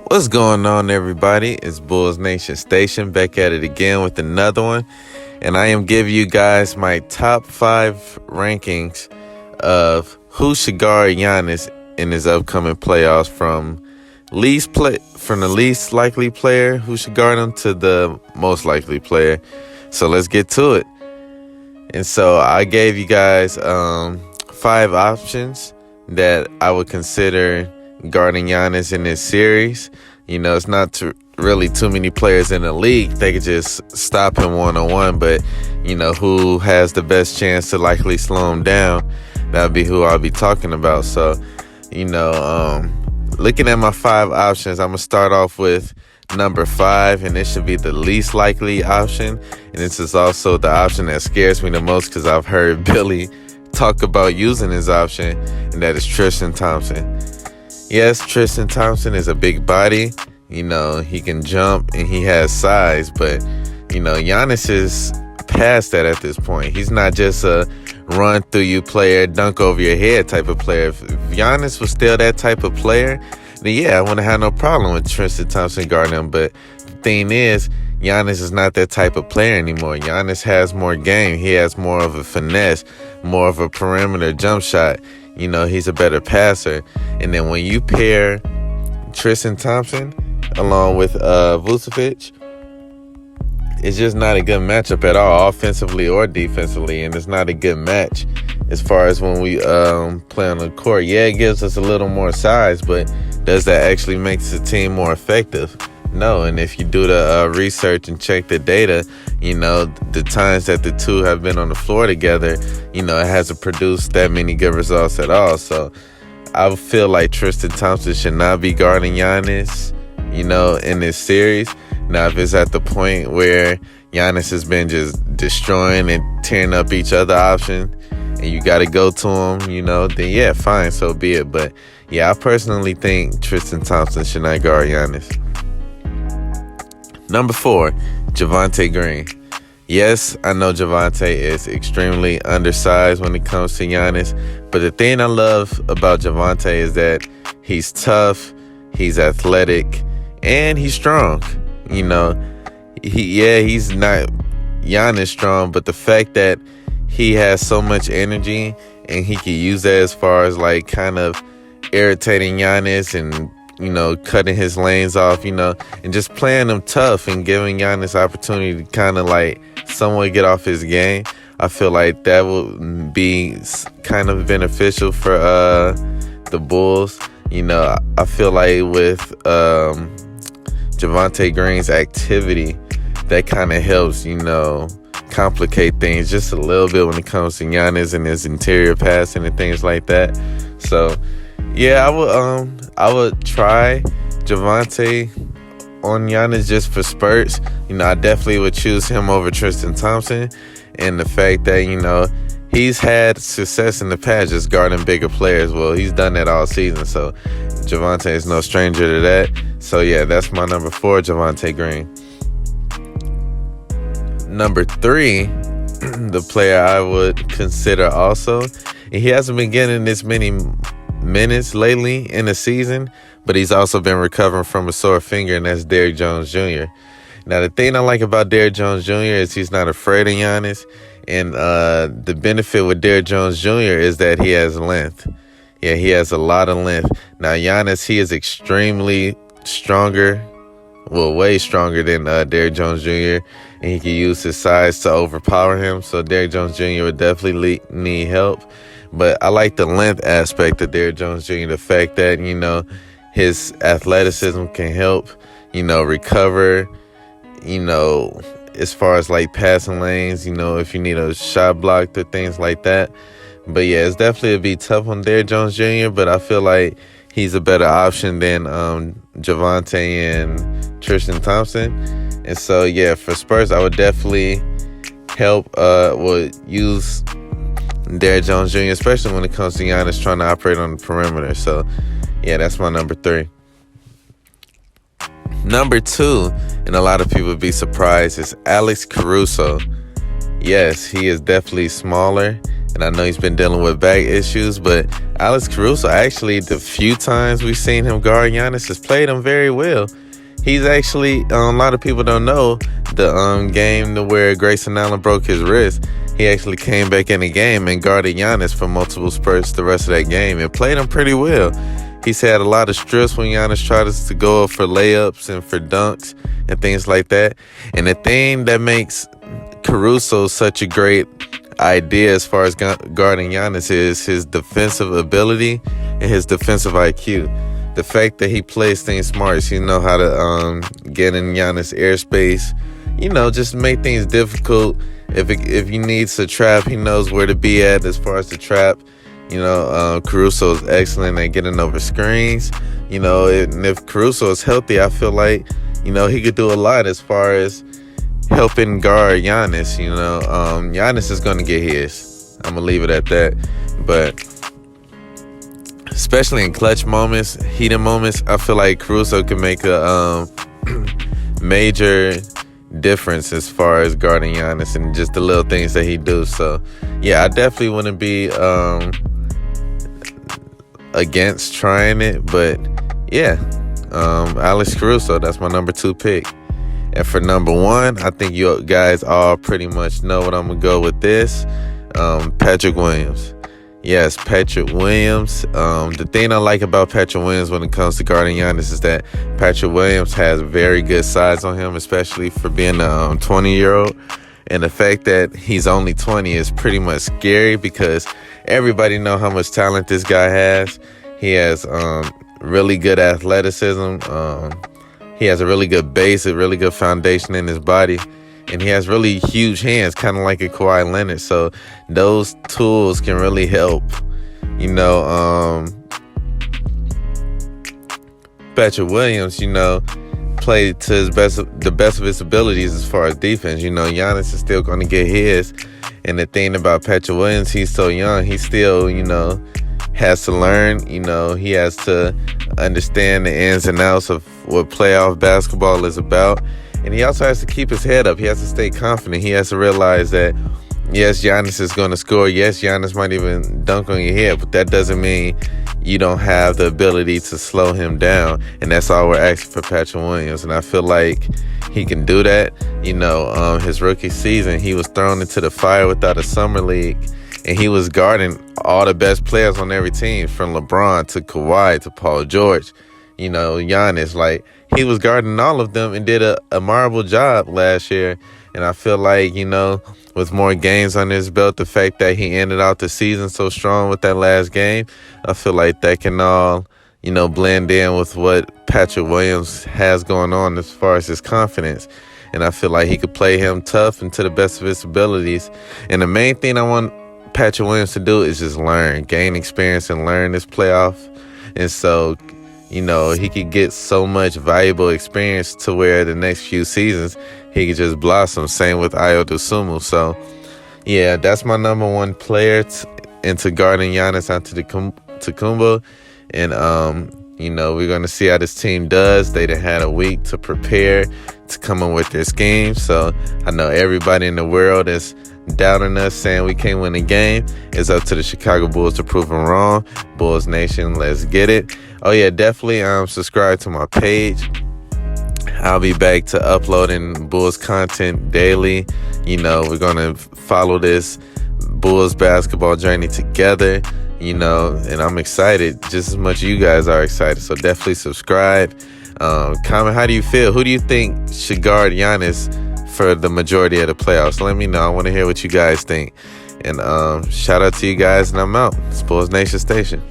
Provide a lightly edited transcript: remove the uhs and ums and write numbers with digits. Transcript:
What's going on, everybody? It's Bulls Nation Station back at it again with another one. And I am giving you guys my top 5 rankings of who should guard Giannis in his upcoming playoffs from the least likely player who should guard him to the most likely player. So let's get to it. And so I gave you guys 5 options that I would consider guarding Giannis in this series. You know, it's not really too many players in the league. They could just stop him one-on-one, but, you know, who has the best chance to likely slow him down, that would be who I'll be talking about. So, you know, looking at my 5 options, I'm going to start off with number 5, and this should be the least likely option. And this is also the option that scares me the most because I've heard Billy talk about using his option, and that is Tristan Thompson. Yes, Tristan Thompson is a big body. You know, he can jump and he has size, but, you know, Giannis is past that at this point. He's not just a run through you player, dunk over your head type of player. If Giannis was still that type of player, then yeah, I wouldn't have no problem with Tristan Thompson guarding him. But the thing is, Giannis is not that type of player anymore. Giannis has more game. He has more of a finesse, more of a perimeter jump shot. You know, he's a better passer. And then when you pair Tristan Thompson along with Vucevic, it's just not a good matchup at all, offensively or defensively. And it's not a good match as far as when we play on the court. Yeah, it gives us a little more size, but does that actually make the team more effective? No. And if you do the research and check the data, you know, the times that the two have been on the floor together, you know, it hasn't produced that many good results at all. So I feel like Tristan Thompson should not be guarding Giannis, you know, in this series. Now, if it's at the point where Giannis has been just destroying and tearing up each other option and you got to go to him, you know, then yeah, fine, so be it. But yeah, I personally think Tristan Thompson should not guard Giannis. Number 4, Javonte Green. Yes, I know Javonte is extremely undersized when it comes to Giannis, but the thing I love about Javonte is that he's tough, he's athletic, and he's strong. You know, he's not Giannis strong, but the fact that he has so much energy and he can use that as far as like kind of irritating Giannis and, you know, cutting his lanes off, you know, and just playing him tough and giving Giannis opportunity to kind of like somewhat get off his game. I feel like that will be kind of beneficial for the Bulls. You know, I feel like with Javonte Green's activity, that kind of helps, you know, complicate things just a little bit when it comes to Giannis and his interior passing and things like that. So yeah, I would try Javonte on Giannis just for spurts. You know, I definitely would choose him over Tristan Thompson. And the fact that, you know, he's had success in the past just guarding bigger players. Well, he's done that all season. So Javonte is no stranger to that. So yeah, that's my number 4, Javonte Green. Number 3, the player I would consider also, and he hasn't been getting this many minutes lately in the season, but he's also been recovering from a sore finger, and that's Derrick Jones Jr. Now, the thing I like about Derrick Jones Jr. is he's not afraid of Giannis, and the benefit with Derrick Jones Jr. is that he has length. Yeah, he has a lot of length. Now, Giannis, he is extremely stronger, well, way stronger than Derrick Jones Jr., and he can use his size to overpower him, so Derrick Jones Jr. would definitely need help. But I like the length aspect of Derrick Jones Jr., the fact that, you know, his athleticism can help, you know, recover, you know, as far as like passing lanes, you know, if you need a shot blocked or things like that. But yeah, it's definitely a be tough on Derrick Jones Jr., but I feel like he's a better option than Javonte and Tristan Thompson. And so yeah, for Spurs, I would definitely use Derrick Jones Jr., especially when it comes to Giannis trying to operate on the perimeter. So yeah, that's my number 3. Number 2, and a lot of people would be surprised, is Alex Caruso. Yes, he is definitely smaller, And I know he's been dealing with back issues, but Alex Caruso, actually, the few times we've seen him guard Giannis, has played him very well. He's actually, a lot of people don't know, the game to where Grayson Allen broke his wrist, he actually came back in the game and guarded Giannis for multiple spurts the rest of that game and played him pretty well. He's had a lot of strips when Giannis tried to go up for layups and for dunks and things like that. And the thing that makes Caruso such a great idea as far as guarding Giannis is his defensive ability and his defensive IQ. The fact that he plays things smart, he knows how to get in Giannis airspace, just make things difficult. If he needs to trap, he knows where to be at as far as the trap. Caruso is excellent at getting over screens. And if Caruso is healthy, I feel like, he could do a lot as far as helping guard Giannis. Giannis is going to get his. I'm going to leave it at that. But especially in clutch moments, heated moments, I feel like Caruso can make a major difference as far as guarding Giannis and just the little things that he do. So, yeah, I definitely wouldn't be against trying it. But, yeah, Alex Caruso, that's my number 2 pick. And for number 1, I think you guys all pretty much know what I'm going to go with this. Patrick Williams. Yes, Patrick Williams. The thing I like about Patrick Williams when it comes to guarding Giannis is that Patrick Williams has very good size on him, especially for being a 20-year-old. And the fact that he's only 20 is pretty much scary because everybody know how much talent this guy has. He has really good athleticism. He has a really good base, a really good foundation in his body. And he has really huge hands, kind of like a Kawhi Leonard. So those tools can really help, Patrick Williams, play to the best of his abilities as far as defense. Giannis is still going to get his. And the thing about Patrick Williams, he's so young. He still, has to learn. He has to understand the ins and outs of what playoff basketball is about. And he also has to keep his head up. He has to stay confident. He has to realize that, yes, Giannis is going to score. Yes, Giannis might even dunk on your head, but that doesn't mean you don't have the ability to slow him down. And that's all we're asking for Patrick Williams. And I feel like he can do that. His rookie season, he was thrown into the fire without a summer league. And he was guarding all the best players on every team, from LeBron to Kawhi to Paul George, Giannis. Like, he was guarding all of them and did a admirable job last year. And I feel like, with more games on his belt, the fact that he ended out the season so strong with that last game, I feel like that can all, blend in with what Patrick Williams has going on as far as his confidence. And I feel like he could play him tough and to the best of his abilities. And the main thing I want Patrick Williams to do is just gain experience and learn this playoff. And so, he could get so much valuable experience to where the next few seasons he could just blossom. Same with Ayo Dosunmu. So, yeah, that's my number 1 player into guarding Giannis Antetokounmpo. And, we're going to see how this team does. They done had a week to prepare to come up with their scheme. So I know everybody in the world is doubting us, saying we can't win the game. It's up to the Chicago Bulls to prove them wrong. Bulls Nation, let's get it. Oh, yeah, definitely subscribe to my page. I'll be back to uploading Bulls content daily. We're going to follow this Bulls basketball journey together, and I'm excited just as much as you guys are excited. So definitely subscribe. Comment, how do you feel? Who do you think should guard Giannis for the majority of the playoffs? Let me know. I want to hear what you guys think. And shout out to you guys, and I'm out. Sports Nation Station.